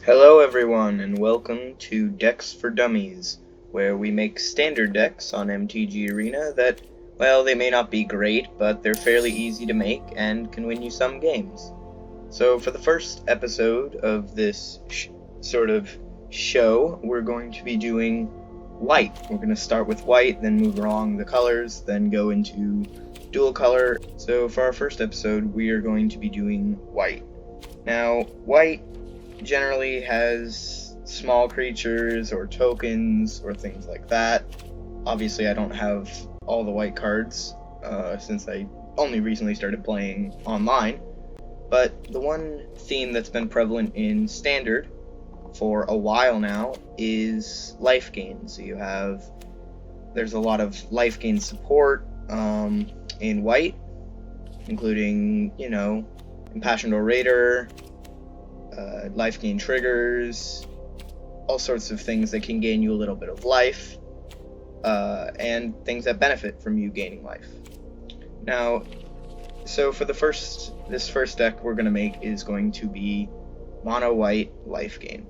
Hello everyone, and welcome to Decks for Dummies, where we make standard decks on MTG Arena that, well, they may not be great, but they're fairly easy to make and can win you some games. So for the first episode of this sort of show, we're going to be doing white. We're going to start with white, then move along the colors, then go into dual color. So for our first episode, we are going to be doing white. Now, white generally has small creatures or tokens or things like that. Obviously, I don't have all the white cards since I only recently started playing online, but the one theme that's been prevalent in Standard for a while now is life gain. So there's a lot of life gain support in white, including, Impassioned Orator, life gain triggers, all sorts of things that can gain you a little bit of life, and things that benefit from you gaining life. Now, so for this first deck we're going to make is going to be mono white life gain.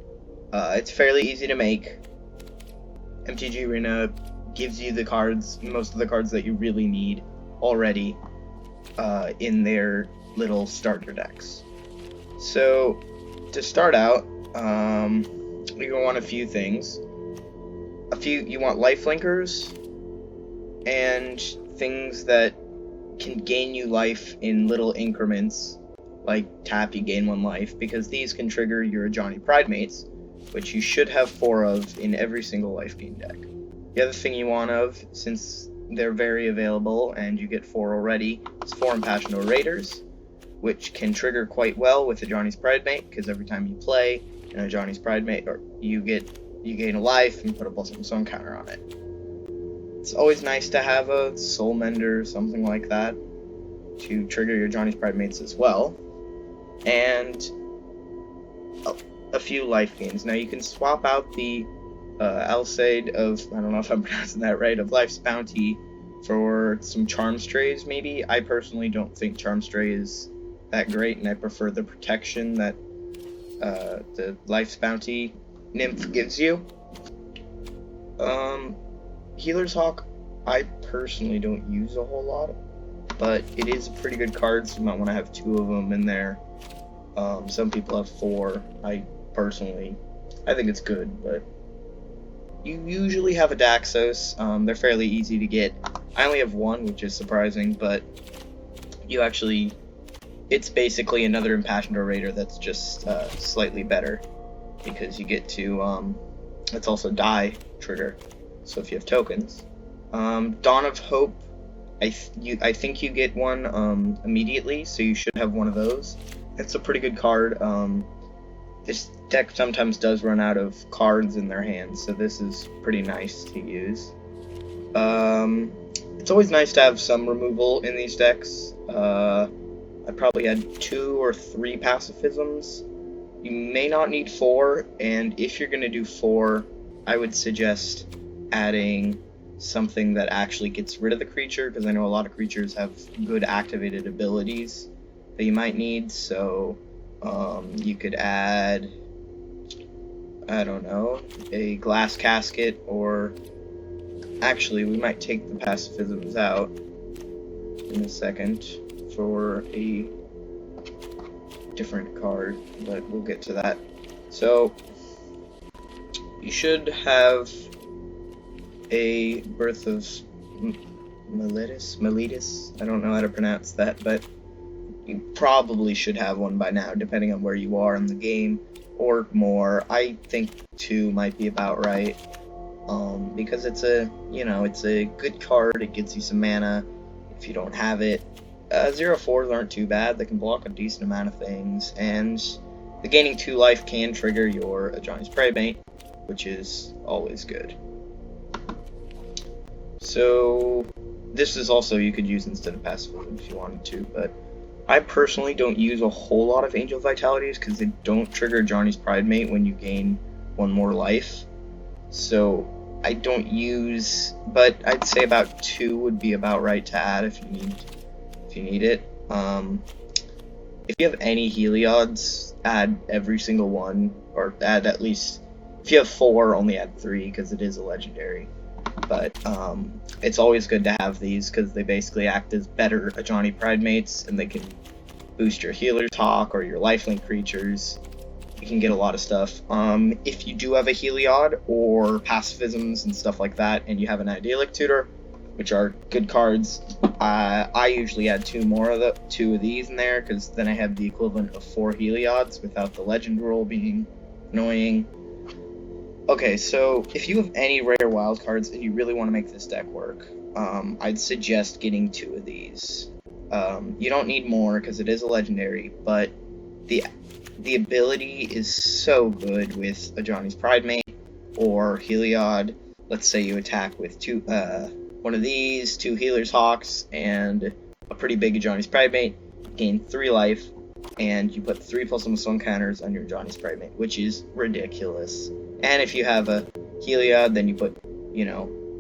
It's fairly easy to make. MTG Arena gives you most of the cards that you really need already in their little starter decks. So to start out, you're going to want a few things. You want life linkers and things that can gain you life in little increments, like tap, you gain 1 life, because these can trigger your Ajani Pridemates, which you should have 4 of in every single life gain deck. The other thing you want since they're very available and you get 4 already, is 4 Impassioned Orators, which can trigger quite well with Ajani's Pridemate, because every time you play an Ajani's Pridemate, you gain a life and put a +1/+1 counter on it. It's always nice to have a Soul Mender or something like that to trigger your Ajani's Pridemates as well, and a few life gains. Now you can swap out the Alseid of, I don't know if I'm pronouncing that right, of Life's Bounty for some Charm Strays maybe. I personally don't think Charm Stray is that great, and I prefer the protection that the Life's Bounty Nymph gives you. Healer's Hawk, I personally don't use a whole lot, but it is a pretty good card, so you might want to have 2 of them in there. Some people have 4. I think it's good, but you usually have a Daxos. They're fairly easy to get. I only have 1, which is surprising, but it's basically another Impassioned Orator that's just slightly better, because you get to, it's also die trigger, so if you have tokens. Dawn of Hope, I think you get one immediately, so you should have 1 of those. It's a pretty good card. This deck sometimes does run out of cards in their hands, so this is pretty nice to use. It's always nice to have some removal in these decks. I probably had 2 or 3 pacifisms. You may not need 4, and if you're going to do 4, I would suggest adding something that actually gets rid of the creature, because I know a lot of creatures have good activated abilities that you might need, so you could add, I don't know, a Glass Casket, or actually we might take the pacifisms out in a second for a different card, but we'll get to that. So you should have a Birth of Meletis. I don't know how to pronounce that, but you probably should have 1 by now, depending on where you are in the game, or more. I think 2 might be about right, because it's a good card. It gets you some mana if you don't have it. 0/4s aren't too bad. They can block a decent amount of things, and the gaining 2 life can trigger your Ajani's Pridemate, which is always good. So this is also you could use instead of pacifism if you wanted to, but I personally don't use a whole lot of Angel Vitalities because they don't trigger Ajani's Pridemate when you gain 1 more life. So I don't use, but I'd say about 2 would be about right to add if you need it. if you have any Heliod's, add every single one, or add at least, if you have 4, only add 3, because it is a legendary. But it's always good to have these, because they basically act as better Ajani Pride mates, and they can boost your healer talk or your lifelink creatures. You can get a lot of stuff. If you do have a Heliod or pacifisms and stuff like that, and you have an idyllic tutor, which are good cards, I usually add 2 of these in there, because then I have the equivalent of 4 Heliods without the legend rule being annoying. Okay, so if you have any rare wildcards and you really want to make this deck work, I'd suggest getting 2 of these. You don't need more because it is a legendary, but the ability is so good with a Johnny's Pride mate or Heliod. Let's say you attack with one of these, 2 Healer's Hawks, and a pretty big Johnny's Pride mate, gain 3 life, and you put 3 +1/+1 counters on your Johnny's Pride mate, which is ridiculous. And if you have a Heliod, then you put,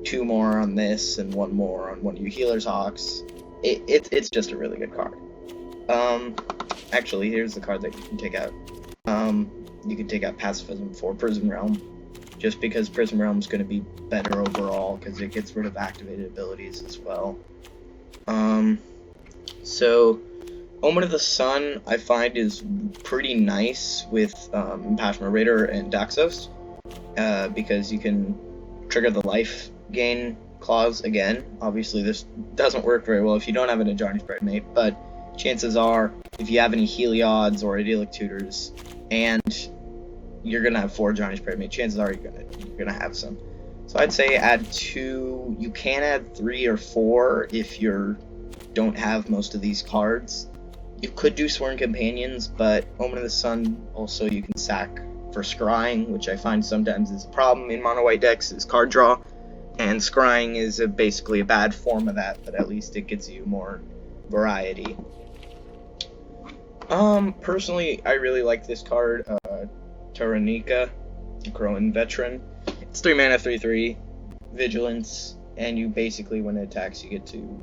2 more on this and 1 more on one of your Healer's Hawks. It's just a really good card. Actually, here's the card that you can take out. You can take out Pacifism for Prison Realm, just because Prison Realm is going to be better overall, because it gets rid of activated abilities as well. So, Omen of the Sun, I find, is pretty nice with Impassioned Raider and Daxos, because you can trigger the life gain clause again. Obviously, this doesn't work very well if you don't have an Ajani Pride mate, but chances are, if you have any Heliods or Idyllic Tutors, and you're gonna have 4 Johnny's Pride mate, chances are you're gonna have some. So I'd say add 2. You can add 3 or 4 if you don't have most of these cards. You could do Sworn Companions, but Omen of the Sun also you can sack for scrying, which I find sometimes is a problem in mono white decks, is card draw, and scrying is basically a bad form of that, but at least it gives you more variety. Personally, I really like this card, Taranika, Crowan Veteran. It's 3 mana, 3/3, Vigilance, and you basically, when it attacks, you get to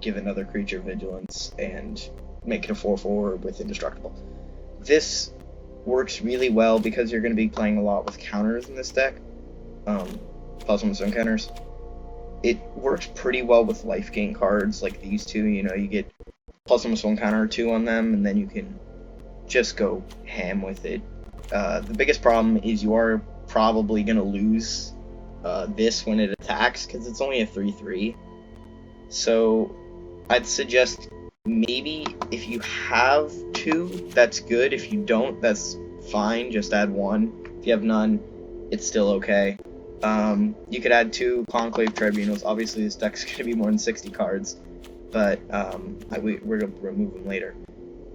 give another creature Vigilance and make it a 4/4 with Indestructible. This works really well because you're going to be playing a lot with counters in this deck, +1/+1 counters. It works pretty well with life gain cards like these two. You get +1/+1 counter or 2 on them, and then you can just go ham with it. The biggest problem is you are probably going to lose this when it attacks, because it's only a 3/3. So I'd suggest maybe if you have 2, that's good. If you don't, that's fine. Just add 1. If you have none, it's still okay. You could add 2 Conclave Tribunals. Obviously, this deck's going to be more than 60 cards, but we're going to remove them later.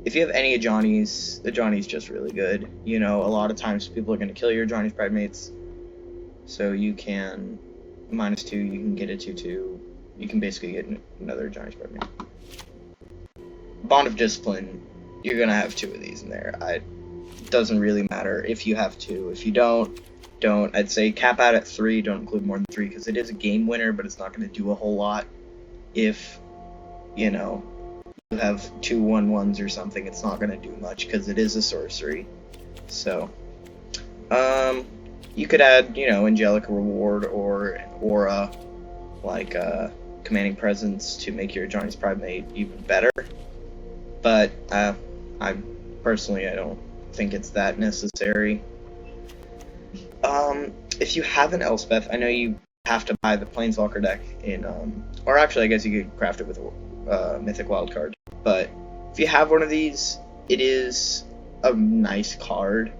If you have any Ajani's, Ajani's just really good. A lot of times people are going to kill your Ajani's Pride mates, so you can -2, you can get a 2/2. You can basically get another Ajani's Pride mate. Bond of Discipline, you're going to have 2 of these in there. It doesn't really matter if you have 2. If you don't. I'd say cap out at 3, don't include more than 3, because it is a game winner, but it's not going to do a whole lot. If, you have 2 1/1s or something, it's not going to do much, because it is a sorcery. So, you could add, Angelic Reward or an Aura, like Commanding Presence, to make your Johnny's Pride mate even better. But, I don't think it's that necessary. If you have an Elspeth, I know you have to buy the Planeswalker deck in, or actually I guess you could craft it with a Mythic Wildcard. But if you have one of these, it is a nice card.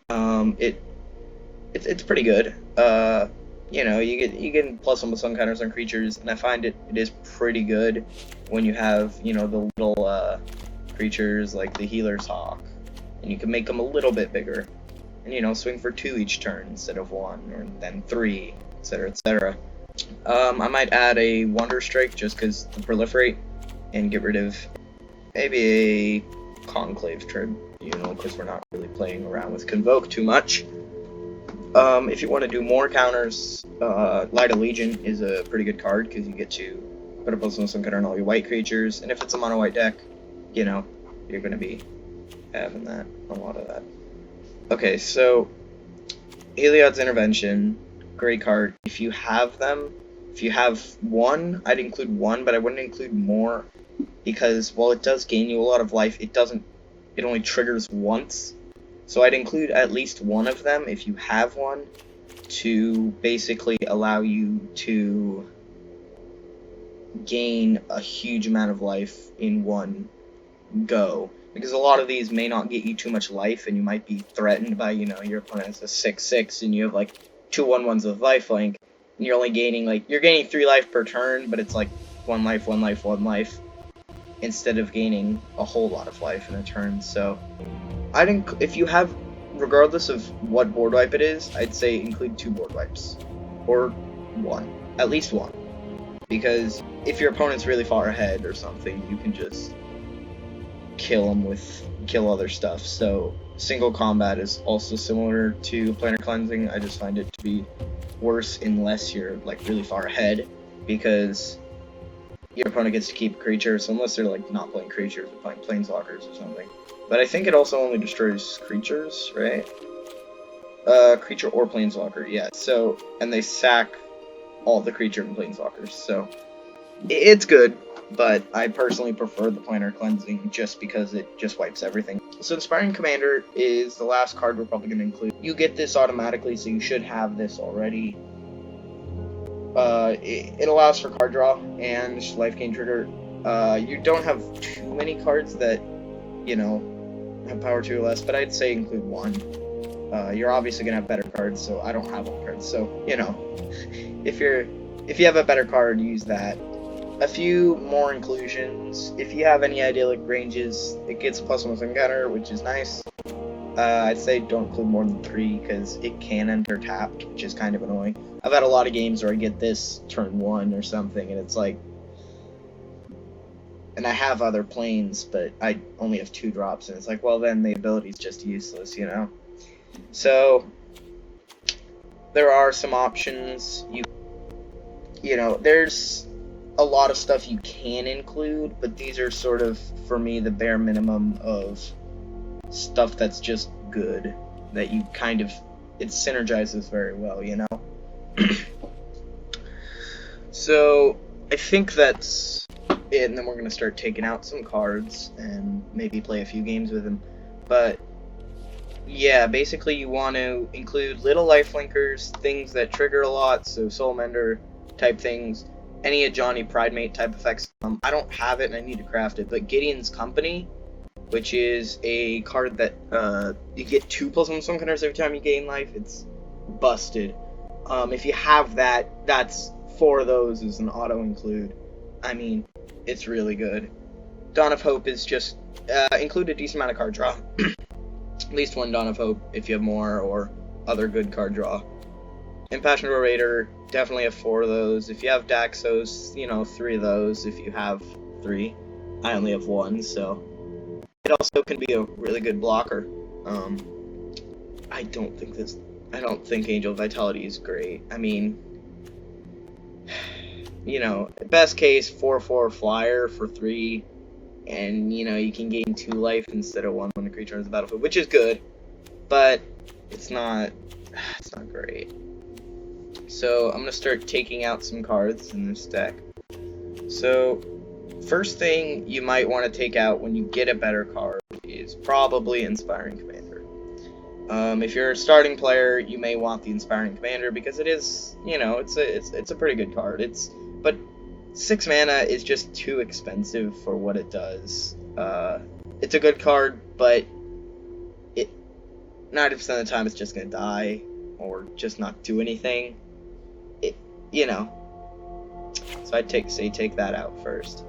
It's pretty good. You get +1/+1 counters on creatures, and I find it is pretty good when you have, the little creatures like the Healer's Hawk, and you can make them a little bit bigger. And, swing for 2 each turn instead of 1, or then 3, etc., etc. I might add a Wonder Strike just because to proliferate, and get rid of maybe a Conclave Tribunal, because we're not really playing around with Convoke too much. If you want to do more counters, Light of Legion is a pretty good card, because you get to put a +1/+1 counter on all your white creatures, and if it's a mono white deck, you're going to be having that, a lot of that. Okay, so Heliod's Intervention, great card. If you have them, if you have one, I'd include one, but I wouldn't include more, because while it does gain you a lot of life, it only triggers once. So I'd include at least one of them if you have one, to basically allow you to gain a huge amount of life in one go. Because a lot of these may not get you too much life, and you might be threatened by, your opponent has a 6/6, and you have like 2 1/1s with lifelink, and you're only gaining, you're gaining 3 life per turn, but it's like 1 life, 1 life, 1 life, instead of gaining a whole lot of life in a turn. So, if you have, regardless of what board wipe it is, I'd say include 2 board wipes. Or 1. At least 1. Because if your opponent's really far ahead or something, you can just kill other stuff. So single combat is also similar to planar cleansing. I just find it to be worse unless you're really far ahead, because your opponent gets to keep creatures, so unless they're not playing creatures or playing planeswalkers or something. But I think it also only destroys creatures, right? Creature or planeswalker, yeah. So, and they sack all the creature and planeswalkers, so it's good. But I personally prefer the planar cleansing just because it just wipes everything. So Inspiring Commander is the last card we're probably going to include. You get this automatically, so you should have this already. It allows for card draw and life gain trigger. You don't have too many cards that, have power 2 or less, but I'd say include 1. You're obviously going to have better cards, so I don't have all cards. So, if you have a better card, use that. A few more inclusions. If you have any idyllic ranges, it gets +1 encounter, which is nice. I'd say don't include more than 3, because it can enter tapped, which is kind of annoying. I've had a lot of games where I get this turn 1 or something, and it's like... And I have other planes, but I only have 2 drops, and it's like, well, then the ability's just useless, So, there are some options. There's a lot of stuff you can include, but these are sort of, for me, the bare minimum of stuff that's just good, that you it synergizes very well, So, I think that's it, and then we're going to start taking out some cards, and maybe play a few games with them. But, yeah, basically you want to include little lifelinkers, things that trigger a lot, so Soulmender type things, any Johnny Pridemate type effects. I don't have it and I need to craft it, but Gideon's Company, which is a card that you get 2 +1 stone counters every time you gain life. It's busted. If you have that, that's 4 of those is an auto include. I mean, it's really good. Dawn of Hope is just include a decent amount of card draw. At least 1 Dawn of Hope if you have more, or other good card draw. Impassioned Orator, definitely have 4 of those. If you have Daxos, 3 of those if you have 3. I only have 1, so it also can be a really good blocker. I don't think Angel Vitality is great. I mean, best case 4/4 flyer for 3, and you can gain 2 life instead of 1 when the creature enters the battlefield, which is good, but it's not great. So I'm gonna start taking out some cards in this deck. So first thing you might want to take out when you get a better card is probably Inspiring Commander. If you're a starting player, you may want the Inspiring Commander because it is, it's a pretty good card. But 6 mana is just too expensive for what it does. It's a good card, but 90% of the time it's just gonna die or just not do anything. So I'd take that out first.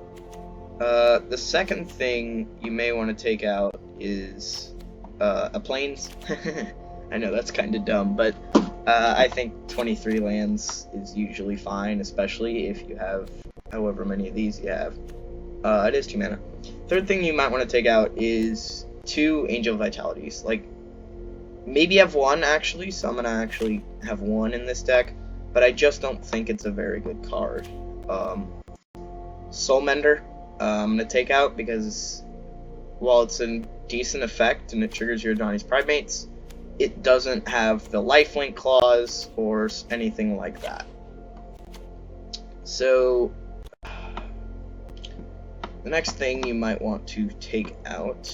The second thing you may want to take out is a plains. I know that's kind of dumb, but I think 23 lands is usually fine, especially if you have however many of these you have. It is 2 mana. Third thing you might want to take out is 2 Angel Vitalities. Maybe have 1 actually, so I'm gonna actually have 1 in this deck, but I just don't think it's a very good card. Soulmender, I'm gonna take out because while it's a decent effect and it triggers your Donnie's Primates. It doesn't have the lifelink clause or anything like that. So the next thing you might want to take out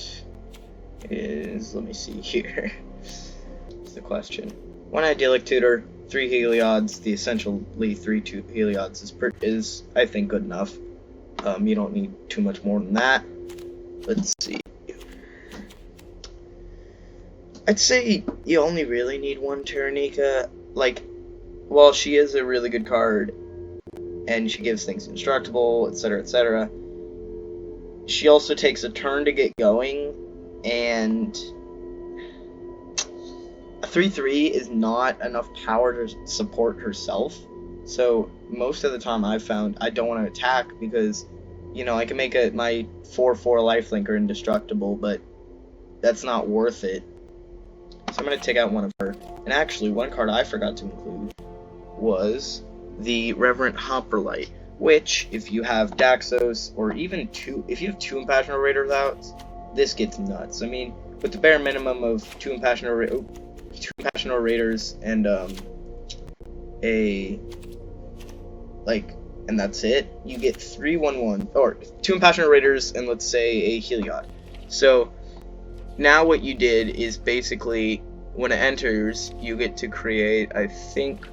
is, let me see here. That's the question. 1 Idyllic Tutor, 3 Heliods. The essentially 3 Heliods is I think good enough. You don't need too much more than that. Let's see. I'd say you only really need 1 Taranika. Like, while she is a really good card and she gives things indestructible, etc., etc., she also takes a turn to get going, and a 3/3 is not enough power to support herself. So most of the time I've found I don't want to attack because, you know, I can make my 4/4 lifelinker indestructible, but that's not worth it. So I'm going to take out one of her. And actually, one card I forgot to include was the Reverent Hoplite, which, if you have Daxos, or even if you have 2 Impassioned Raiders out, this gets nuts. I mean, with the bare minimum of 2 Impassioned Raiders and and that's it, you get 3/1/1, or 2 Impassioned Raiders and let's say a Heliod. So now what you did is basically, when it enters, you get to create, I think,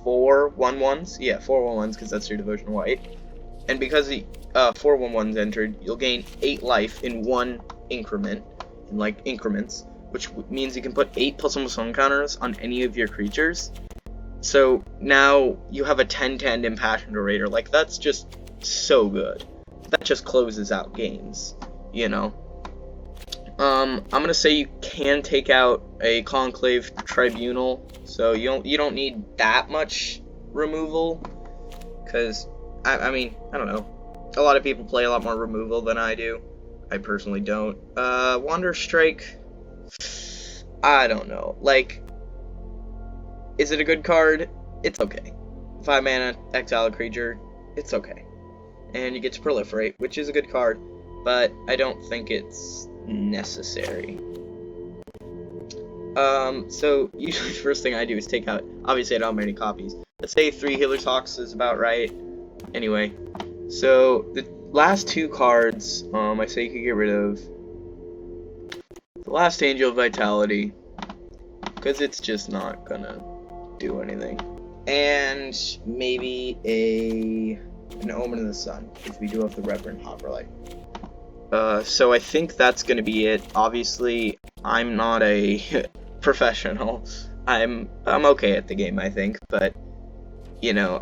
4 1/1s. Yeah, 4 1/1s, because that's your Devotion White. And because the 4 1/1s entered, you'll gain 8 life in 1 increment, in like increments, which means you can put 8 +1/+1 counters on any of your creatures. So now you have a 10/10 Impassioned Raider. Like, that's just so good. That just closes out games, you know. I'm gonna say you can take out a Conclave Tribunal, so you don't need that much removal, because I mean, I don't know, a lot of people play a lot more removal than I do. I personally don't. Wander Strike, I don't know. Like, is it a good card? It's okay. 5 mana, exile a creature, it's okay. And you get to proliferate, which is a good card, but I don't think it's necessary. So usually the first thing I do is take out, obviously I don't have many copies. Let's say 3 Healer's Hawks is about right. Anyway, so the last 2 cards, I say you could get rid of the last Angel of Vitality, because it's just not gonna do anything. And maybe an Omen of the Sun, because we do have the Reverend Hoplite. So I think that's gonna be it. Obviously, I'm not a professional. I'm okay at the game, I think, but you know,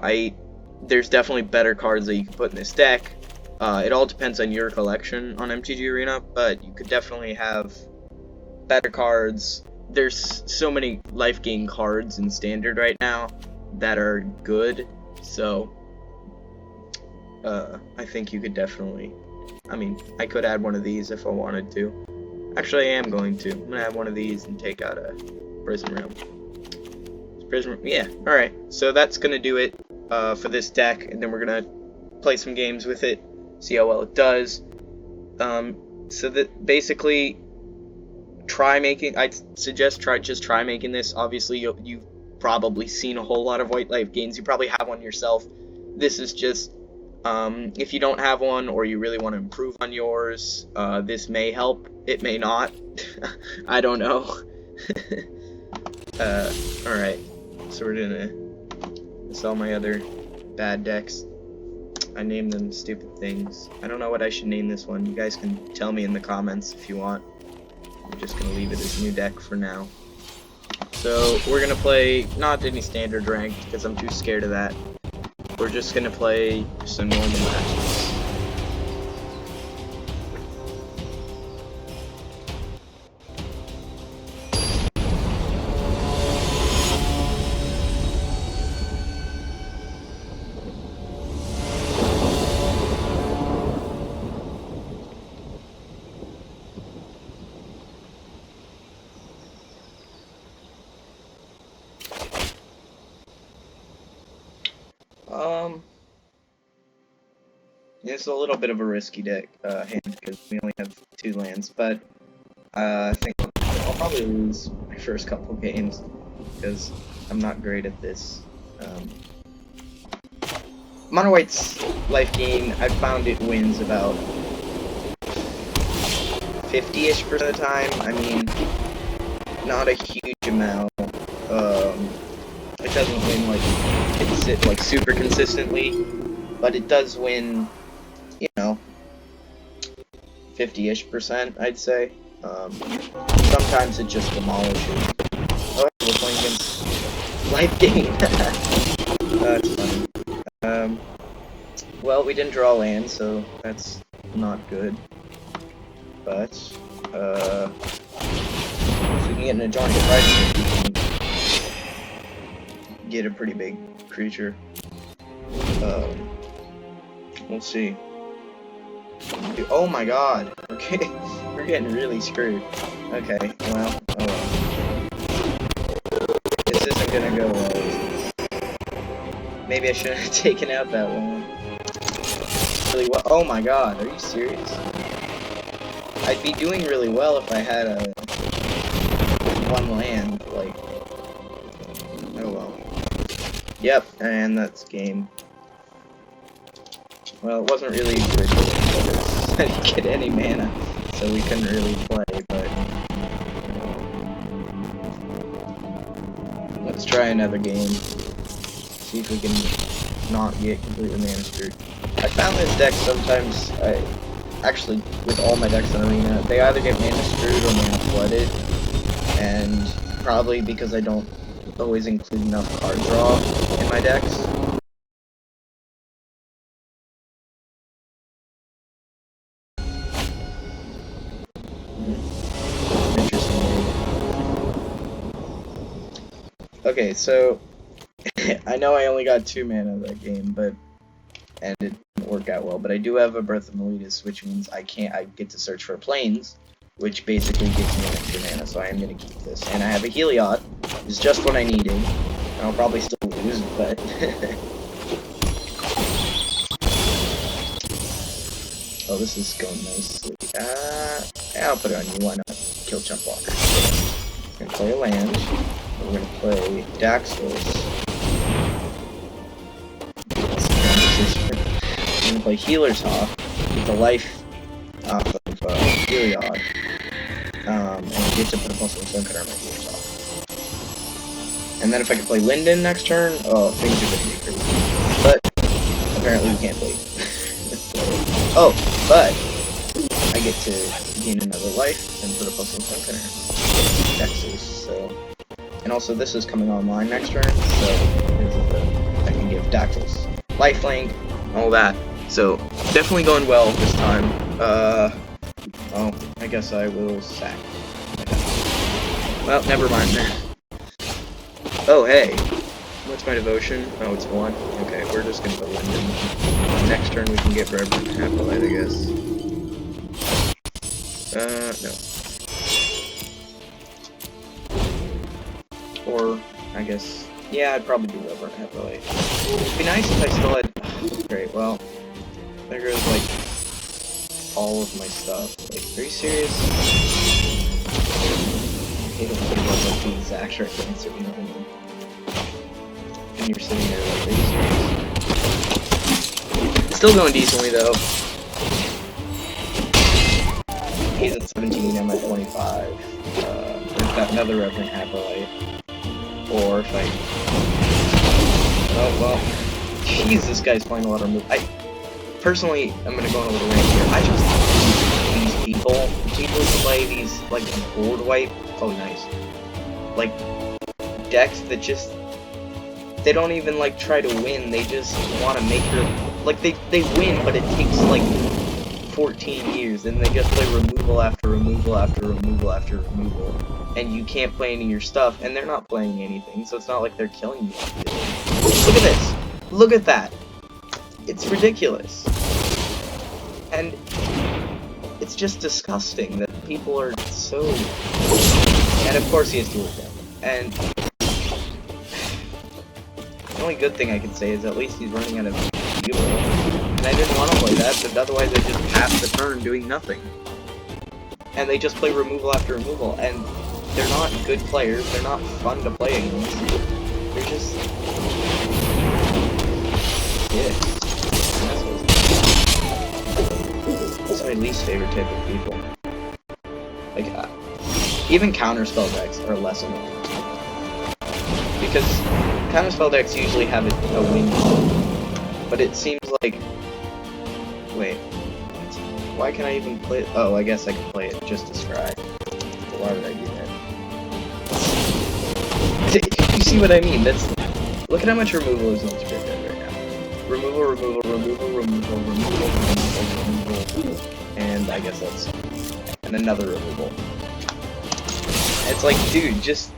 there's definitely better cards that you can put in this deck. It all depends on your collection on MTG Arena, but you could definitely have better cards. There's so many life gain cards in Standard right now that are good, so I think you could definitely, I mean, I could add one of these if I wanted to. Actually, I am going to. I'm going to add one of these and take out a Prison Realm. Yeah, alright. So that's going to do it for this deck, and then we're going to play some games with it, see how well it does. So that basically, I'd suggest just try making this. Obviously, you've probably seen a whole lot of White Life games. You probably have one yourself. This is just, if you don't have one or you really want to improve on yours, this may help. It may not. I don't know. Alright. So we're gonna sell my other bad decks. I named them stupid things. I don't know what I should name this one. You guys can tell me in the comments if you want. I'm just gonna leave it as new deck for now. So we're gonna play not any standard ranked because I'm too scared of that. We're just gonna play some normal matches. It's a little bit of a risky deck hand because we only have 2 lands, but I think I'll probably lose my first couple games because I'm not great at this. Mono White's life gain, I've found it wins about 50-ish% of the time. I mean, not a huge amount. It doesn't win like super consistently, but it does win, you know, 50-ish%, I'd say. Sometimes it just demolishes. Oh, we're playing against life gain. That's funny. Well, we didn't draw land, so that's not good. But, if we can get an adjoining price, we can get a pretty big creature. We'll see. Oh my god. Okay, we're getting really screwed. Okay, well, oh well. This isn't gonna go well. Maybe I shouldn't have taken out that one. Really well. Oh my god, are you serious? I'd be doing really well if I had a one land, like. Oh well. Yep, and that's game. Well, it wasn't really good because I didn't get any mana, so we couldn't really play, but let's try another game. See if we can not get completely mana screwed. I found this deck sometimes, actually, with all my decks in Arena, they either get mana screwed or mana flooded, and probably because I don't always include enough card draw in my decks. Okay, so I know I only got 2 mana that game, and it didn't work out well. But I do have a Breath of Meletus, which means I get to search for planes, which basically gives me extra mana. So I am gonna keep this, and I have a Heliod, which is just what I needed. And I'll probably still lose, but oh, this is going nicely. Yeah, I'll put it on you. Why not? Kill Chump Walker. I'm gonna play a land. We're gonna play Daxos. We're gonna play Healer's Hawk with the life off of Heliod. And we get to put a +1 Stonecutter on my Healer's Hawk. And then if I can play Linden next turn, oh, things are gonna be crazy. But apparently we can't wait. Oh, but I get to gain another life and put a +1 Stonecutter on Daxos, so. And also, this is coming online next turn, so I can give Daxos lifelink, all that. So, definitely going well this time. Oh, I guess I will sack. Well, never mind. Oh, hey. What's my devotion? Oh, it's 1. Okay, we're just gonna put Linden. Next turn we can get Reverend Haploid, I guess. No. Or, I guess, yeah, I'd probably do Reverend Haploid. It'd be nice if I still had, great, well, there goes, like, all of my stuff. Like, are you serious? I hate it when people have, like, the exact right answer, you know what I mean? And you're sitting there like, are you serious? It's still going decently, though. He's at 17, I'm at 25. We've got another Reverend Haploid. Or if I... Oh, well. Jeez, this guy's playing a lot of moves. Personally, I'm gonna go on a little rant here. I just hate these people who play these, like, board wipe. Oh, nice. Like, decks that just... They don't even, like, try to win. They just want to make their... Like, they win, but it takes, like, 14 years. And they just play removal after removal after removal after removal. And you can't play any of your stuff, and they're not playing anything, so it's not like they're killing you. Look at this! Look at that! It's ridiculous. And it's just disgusting that people are so... And of course he has to work out. And the only good thing I can say is at least he's running out of fuel. And I didn't want to play that, but otherwise I just passed the turn doing nothing. and they just play removal after removal, and they're not good players, they're not fun to play against. They're just... dicks. That's my least favorite type of people. Like, even counterspell decks are less annoying. Because counterspell decks usually have a win. But it seems like... Wait. Why can I even play it? Oh, I guess I can play it just to scry. But why would I do that? You see what I mean? That's... Look at how much removal is on Spirit Dead right now. Removal, removal, removal, removal, removal, removal, removal. And I guess that's... And another removal. It's like, dude, just...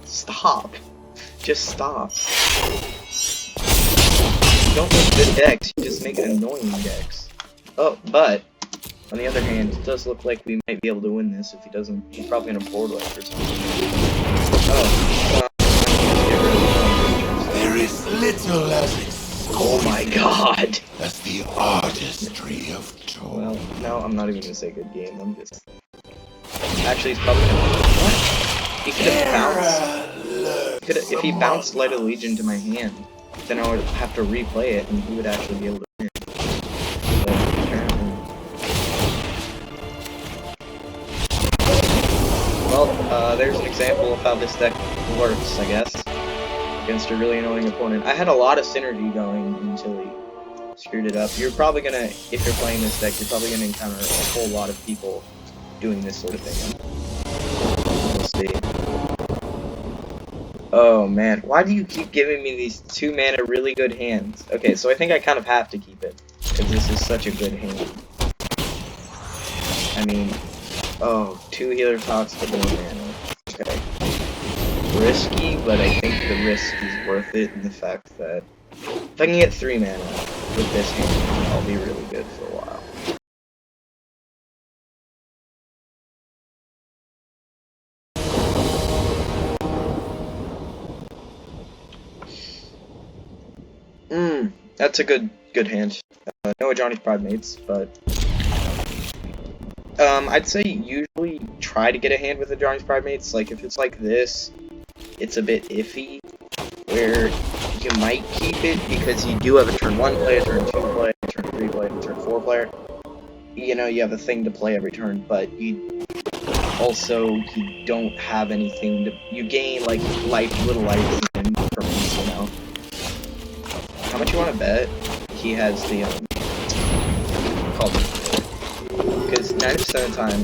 stop. Just stop. You don't make good decks, you just make annoying decks. Oh, but, on the other hand, it does look like we might be able to win this if he doesn't... He's probably gonna board wipe or something. Oh, there is little as exquisite oh my god! as the artistry of toil. Well, no, I'm not even gonna say good game, I'm just... Actually, he's probably gonna... What? He could have bounced... If he bounced Light of the Legion to my hand, then I would have to replay it, and he would actually be able to win. But apparently... Well, there's an example of how this deck works, I guess. Against a really annoying opponent. I had a lot of synergy going until he screwed it up. You're probably gonna, if you're playing this deck, you're probably gonna encounter a whole lot of people doing this sort of thing. We'll see. Oh man, why do you keep giving me these 2 mana really good hands? Okay, so I think I kind of have to keep it, because this is such a good hand. I mean, oh, 2 healer talks for 1 mana. Okay. Risky, but I think the risk is worth it in the fact that if I can get 3 mana with this hand, I'll be really good for a while. That's a good hand. No Johnny's Primates, but I'd say usually try to get a hand with the Johnny's Primates. Like if it's like this, it's a bit iffy, where you might keep it because you do have a turn 1 player, turn 2 player, turn 3 player, turn 4 player. You know, you have a thing to play every turn, but you don't have anything to. You gain like little life from these, you know. How much you want to bet he has the called? Because 90% of the time,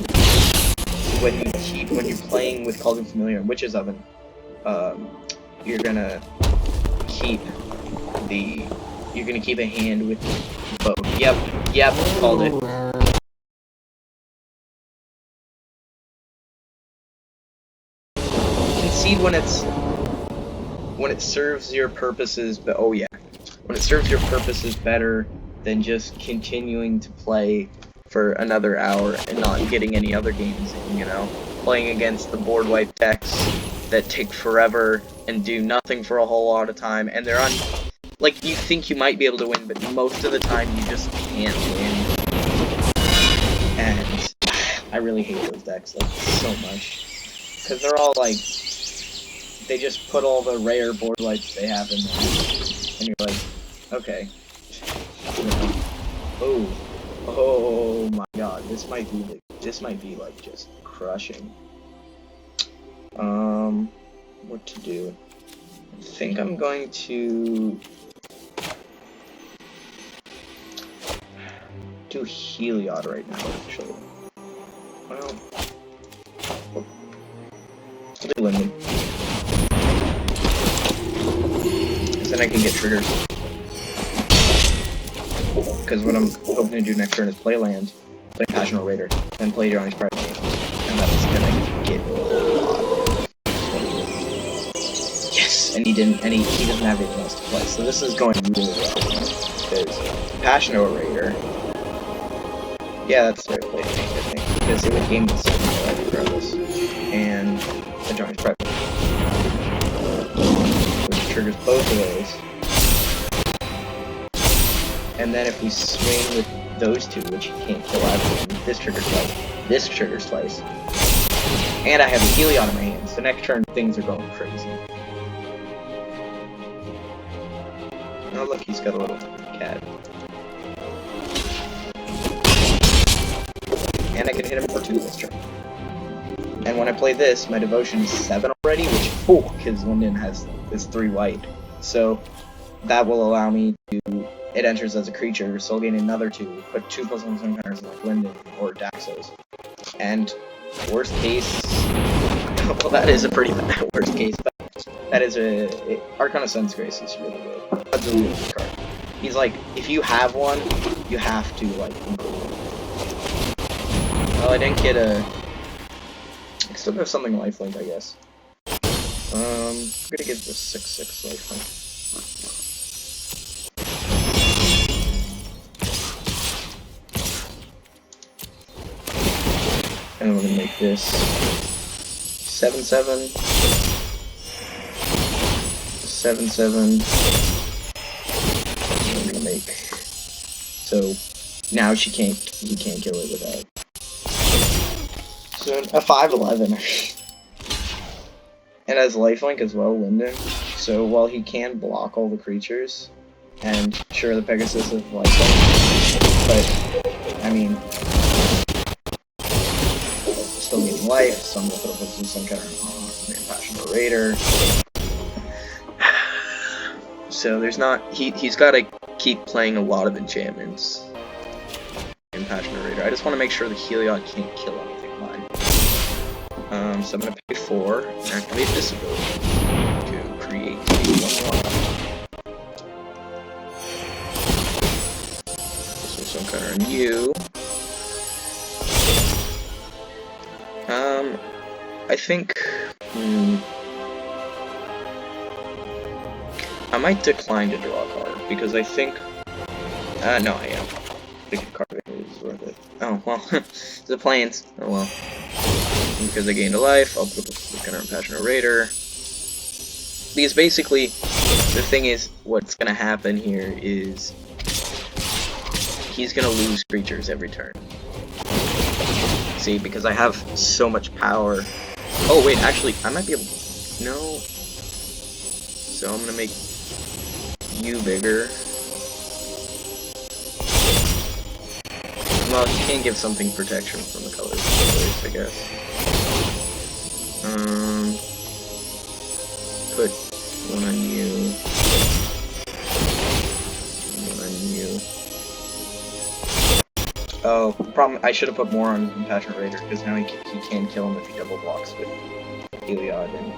when you're playing with Called Familiar, Witch's Oven, you're gonna keep a hand with both. Yep, called it. Concede when it serves your purposes, but oh yeah, when it serves your purposes better than just continuing to play for another hour and not getting any other games in, you know? Playing against the board wipe decks that take forever and do nothing for a whole lot of time, and they're on... Like, you think you might be able to win, but most of the time you just can't win. And I really hate those decks, like, so much. Because they're all, like... They just put all the rare board wipes they have in there. And you're like, okay. Oh my god, this might be like just crushing. What to do? I think I'm going to do Heliod right now, actually. Well, I'll do Linden. Then I can get triggers. Because what I'm hoping to do next turn is play land, play Passionate Raider, then play Johnny's Pride, and that's gonna get a lot. Yes! And he doesn't have anything else to play, so this is going really well. Because Passionate Raider, yeah, that's the right play to make, I think, because it would game the same regardless. And the Johnny's Pride, which triggers both of those. And then if we swing with those two, which you can't kill either, this triggers like this triggers twice. And I have a Helion in my hand, so next turn things are going crazy. Oh look, he's got a little cat. And I can hit him for 2 this turn. And when I play this, my devotion is 7 already, which, because Linden is 3 white. So that will allow me to, it enters as a creature, so I'll gain another 2, but 2 plus 1 counters like Linden or Daxos. And worst case, well that is a pretty bad worst case, but that is Arcana Sun's Grace is really good. That's a really good card. He's like, if you have one, you have to like include it. Well, I didn't get a... I still have something lifelink, I guess. I'm gonna give this 6/6 lifelink. And we're gonna make this 7/7, 7/7. And we're gonna make so now he can't kill it without. So a 5/11. And as lifelink as well, Linden. So while he can block all the creatures, and sure the Pegasus is lifelink, but I mean still getting life, so I'm gonna put up with some kind of Passionate Raider. So there's not he's gotta keep playing a lot of enchantments in Passionate Raider. I just wanna make sure the Heliod can't kill anything mine. So I'm gonna pay 4 and activate this ability to create a 1/1. This was some kind of new. I think I might decline to draw a card because I think no, I am. I think a card is worth it. Oh well, the planes. Oh well. Because I gained a life, I'll put the counter on Passionate Raider. Because basically, the thing is, what's gonna happen here is he's gonna lose creatures every turn. See, because I have so much power. Oh wait, actually, I might be able. No. So I'm gonna make you bigger. Well, you can give something protection from the colors, I guess. Put 1 on you. 1 on you. Oh, problem. I should have put more on Passionate Raider because now he can kill him if he double blocks with Heliod and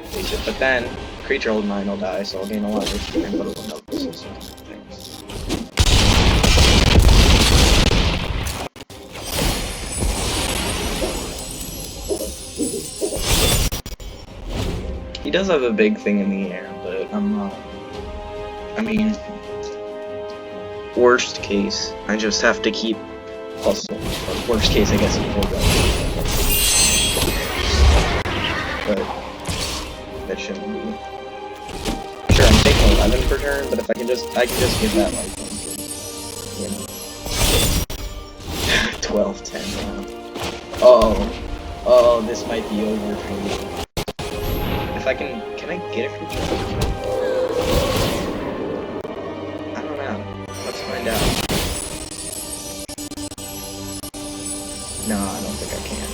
face it. But then creature hold 9 will die, so I'll gain a lot of XP and put a 1 up this and things. He does have a big thing in the air, but I'm not. I mean, worst case, I just have to keep hustle. Or worst case, I guess, it's full gun. But that shouldn't be. Sure, I'm taking 11 per turn, but if I can just give that like, you know, 12/10. Oh, this might be over for me. If I can I get a creature? I don't know. Let's find out. No, I don't think I can.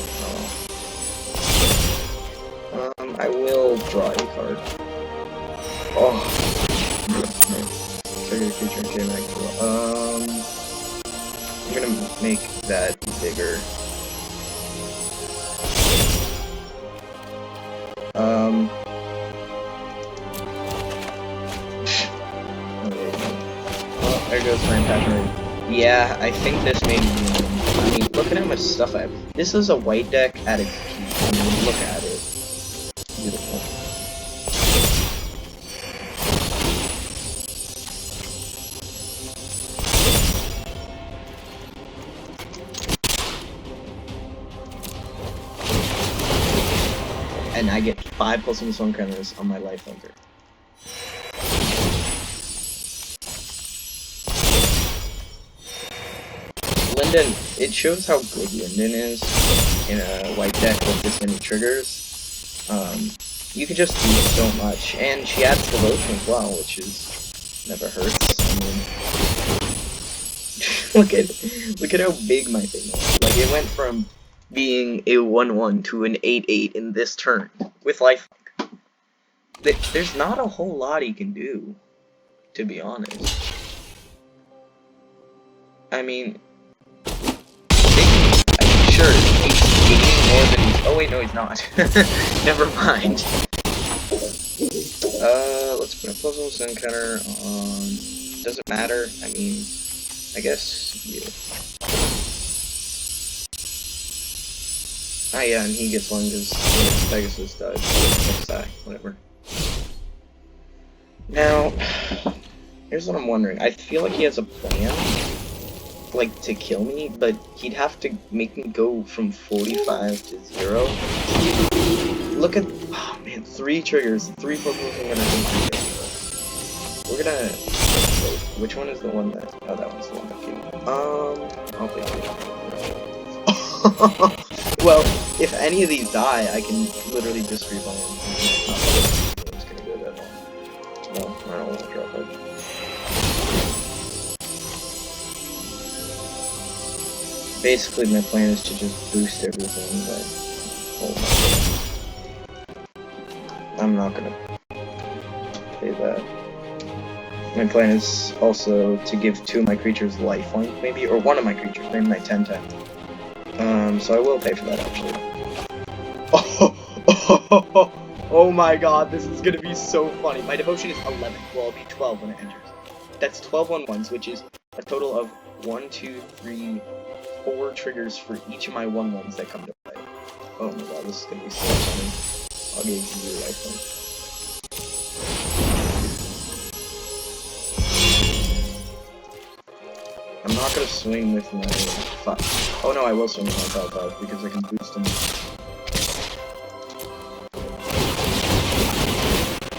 I will draw a card. Oh. Trigger creature and game active. I'm gonna make that bigger. There goes my Passionate. Yeah, I think this made me. I mean, look at how much stuff I have. This is a white deck at its peak. I mean, look at it. Beautiful. And I get 5 plus 1 counters on my lifelinker. Linden, it shows how good Linden is in a white deck with this many triggers. You can just do so much, and she adds devotion as well, which is never hurts. I mean, look at how big my thing is. Like, it went from being a 1/1 to an 8/8 in this turn with life. There's not a whole lot he can do, to be honest. I mean, sure, he's gaining more than he's. Oh wait, no, he's not. Never mind. Let's put a puzzle sun counter on. Doesn't matter. I mean, I guess. Yeah. Ah, yeah, and he gets one because Pegasus died. Whatever. Now, here's what I'm wondering. I feel like he has a plan, like, to kill me, but he'd have to make me go from 45 to 0. Look at, oh man, 3 triggers, 3 Pokemon I'm gonna do. We're gonna, wait, which one is the one that, oh, that one's the one that came. I'll take it. Well, if any of these die, I can literally just replay them. I'm just gonna go that long. No, I don't want to drop it. Basically, my plan is to just boost everything, but I'm not gonna pay that. My plan is also to give 2 of my creatures lifelink, maybe, or 1 of my creatures, maybe my 10/10. So I will pay for that, actually. Oh my god, this is gonna be so funny. My devotion is 11, well, it'll be 12 when it enters. That's 12 1/1s, which is a total of 1, 2, 3, 4 triggers for each of my 1/1s that come to play. Oh my god, this is gonna be so funny. I'll give you a lifelink. I'm not gonna swing with my 5. Oh no, I will swing with my 5/5 because I can boost them.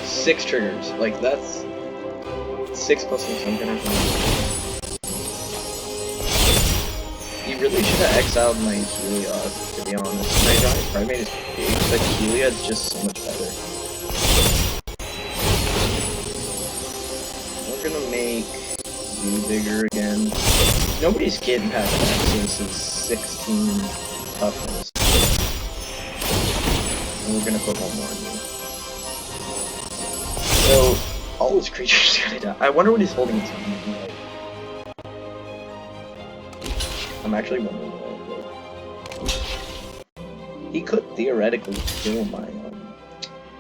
6 triggers, like that's 6 plus something. He really should have exiled my Heliod, to be honest. My giant primate is big, but Heliod's just so much better. We're gonna make you bigger again. Nobody's getting past Nexus' 16 toughness. And we're gonna put 1 more in you. So, all his creatures are gonna die. I wonder what he's holding his hand. I'm actually wondering what. He could theoretically kill my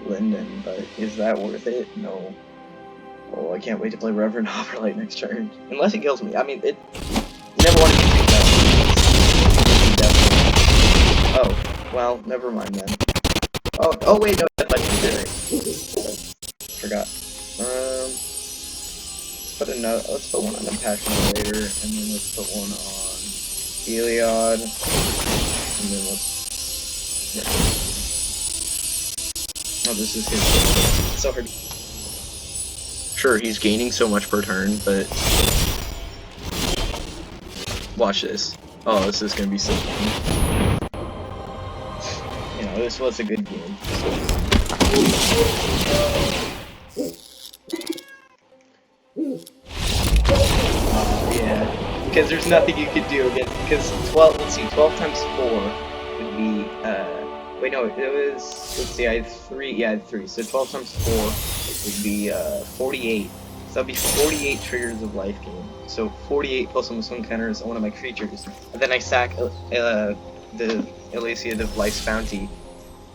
Linden, but is that worth it? No. Oh, I can't wait to play Reverend Hopperlight next turn. Unless he kills me. I mean, you never want to get picked up. Oh, well, never mind then. Oh wait, no, that's legendary. Forgot. Let's put 1 on Impassioned later, and then let's put 1 on Heliod, and then let's. Yeah. Oh, this is his. It's so hard. Sure, he's gaining so much per turn, but watch this. Oh, this is gonna be so fun. You know, this was a good game. Yeah, because there's nothing you could do against. Because 12. Let's see, 12 times 4 would be. Wait, no, it was. Let's see, I had 3. Yeah, I had 3. So 12 times 4 would be 48. So that'd be 48 triggers of life gain. So 48 plus almost 1 counters on one of my creatures. And then I sack the Elysiad of Life's Bounty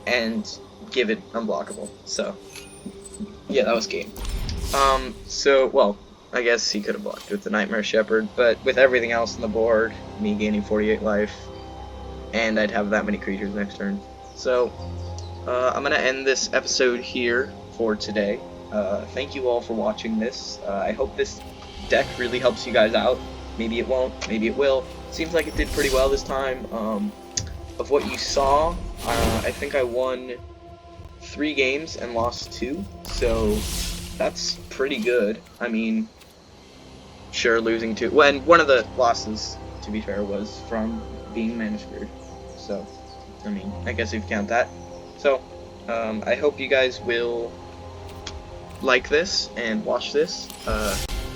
and give it unblockable. So yeah, that was game. So well, I guess he could have blocked with the Nightmare Shepherd, but with everything else on the board, me gaining 48 life, and I'd have that many creatures next turn. So I'm gonna end this episode here for today. Thank you all for watching this. I hope this deck really helps you guys out. Maybe it won't, maybe it will. Seems like it did pretty well this time. Of what you saw, I think I won 3 games and lost 2, so that's pretty good. I mean, sure, losing 2. When one of the losses to be fair, was from being manicured. So, I mean, I guess if you count that. So, I hope you guys will like this and watch this.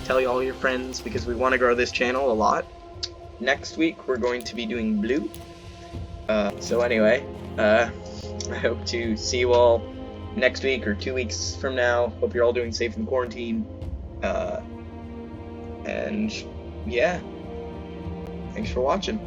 Tell all your friends because we want to grow this channel a lot. Next week we're going to be doing blue. So anyway, I hope to see you all next week or 2 weeks from now. Hope you're all doing safe in quarantine. And yeah, thanks for watching.